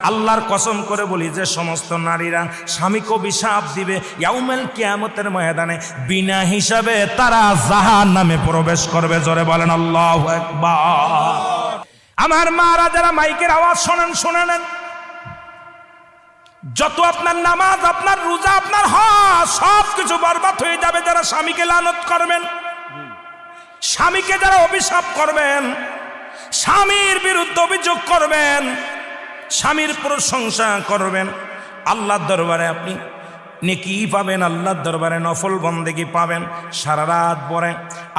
আল্লাহর কসম করে বলি যে সমস্ত নারীরা স্বামীকে অভিশাপ দিবে ইয়াউমুল কিয়ামতের ময়দানে বিনা হিসাবে তারা জাহান্নামে প্রবেশ করবে। জোরে বলেন আল্লাহু আকবার। আমার মারা যারা মাইকের আওয়াজ শোনেন, শুনে নেন, যত আপনার নামাজ, আপনার রোজা, আপনার হজ সব কিছু বরবাদ হয়ে যাবে যারা স্বামীকে লানত করবেন, স্বামীকে যারা অভিশাপ করবেন, স্বামীর বিরুদ্ধে অভিযোগ করবেন, স্বামীর প্রশংসা করবেন। আল্লাহর দরবারে আপনি নেকি পাবেন, আল্লাহর দরবারে নফল বন্দেগি পাবেন। সারা রাত পরে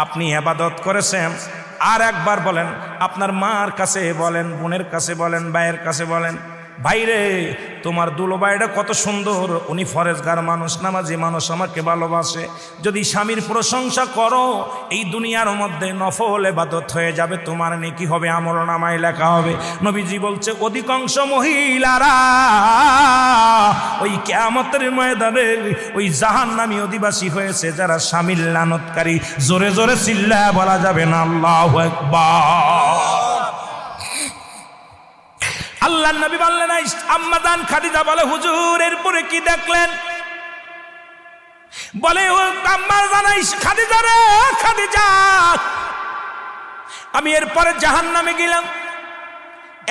আপনি ইবাদত করেছেন, আর একবার বলেন, আপনার মার কাছে বলেন, বোনের কাছে বলেন, ভাইয়ের কাছে বলেন, ভাইরে তোমার দুলোবাইটা কত সুন্দর, উনি ফরেজগার মানুষ, নামাজি মানুষ, আমাকে ভালোবাসে। যদি স্বামীর প্রশংসা করো, এই দুনিয়ার মধ্যে নফল ইবাদত হয়ে যাবে, তোমার নেকি হবে, আমলনামায় লেখা হবে। নবীজি বলছে অধিকাংশ মহিলারা ওই কিয়ামতের ময়দানে ওই জাহান্নামী অধিবাসী হয়েছে যারা স্বামীর লানতকারী। জোরে জোরে চিল্লায়া বলা যাবে না আল্লাহু আকবার। আল্লাহর নবী বললেন, আম্মা জান খাদিজা বলে, হুজুর এরপরে কি দেখলেন? বলে, ও আম্মা জান খাদিজা রে, খাদিজা আমি এরপরে জাহান্নামে গেলাম,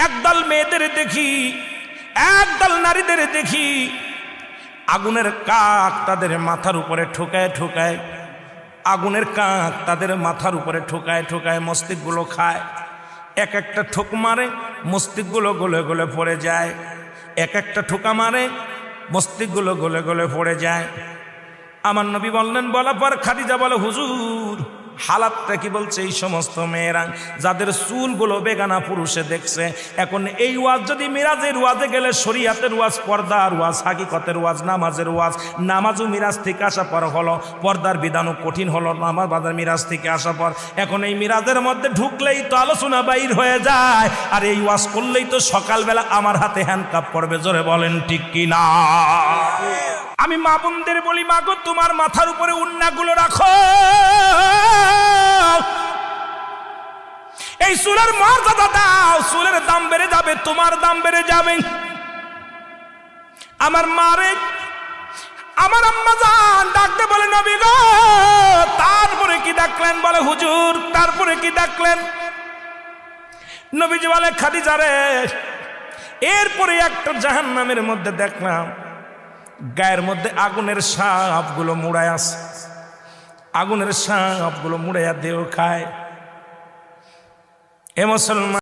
একদল মেয়েদের দেখি, একদল নারীদের দেখি, আগুনের কাক তাদের মাথার উপরে ঠোকায় ঠোকায়, আগুনের কাক তাদের মাথার উপরে ঠোকায় ঠোকায় মস্তিষ্কগুলো খায়। এক একটা ঠোক মারে, মস্তিষ্কগুলো গলে গলে পড়ে যায়। এক একটা ঠোকা মারে, মস্তিষ্কগুলো গলে গলে পড়ে যায়। আমার নবী বললেন, বলার পর খাদিজা বলে, হুজুর হালাতটা কি? বলছে এই সমস্ত মেয়েরা যাদের চুলগুলো বেগানা পুরুষে দেখছে। এখন এই ওয়াজ যদি মিরাজের ওয়াজে গেলে, শরীয়তের ওয়াজ, পর্দার ওয়াজ, হাকিকতের ওয়াজ, নামাজের ওয়াজ, নামাজও মিরাজ থেকে আসা পর হলো, পর্দার বিধানও কঠিন হলো, নামাজ বাজার মিরাজ থেকে আসা পর। এখন এই মিরাজের মধ্যে ঢুকলেই তো আলোচনা বাইর হয়ে যায়, আর এই ওয়াজ করলেই তো সকালবেলা আমার হাতে হ্যান্ডকাপ পড়বে। জোরে বলেন ঠিক কি না? আমি মা বোনদের বলি, মা গো তোমার মাথার উপরে উন্নাগুলো রাখো, এই চুলের মর্যাদা দাও, চুলের দাম বেড়ে যাবে, তোমার দাম বেড়ে যাবে। আমার মারে, আমার আম্মা জান ডাকতে বলে, নবী গো তারপরে কি দেখলেন? বলে, হুজুর তারপরে কি দেখলেন? নবীজি বলে, খাদিজা রে এরপরে একটা জাহান্নামের মধ্যে দেখলাম, গায়ের মধ্যে আগুনের সাপগুলো মুড়ায় আছে, আগুনের সাপগুলো মুড়াইয়া দেহ খায়। এ মুসলমান।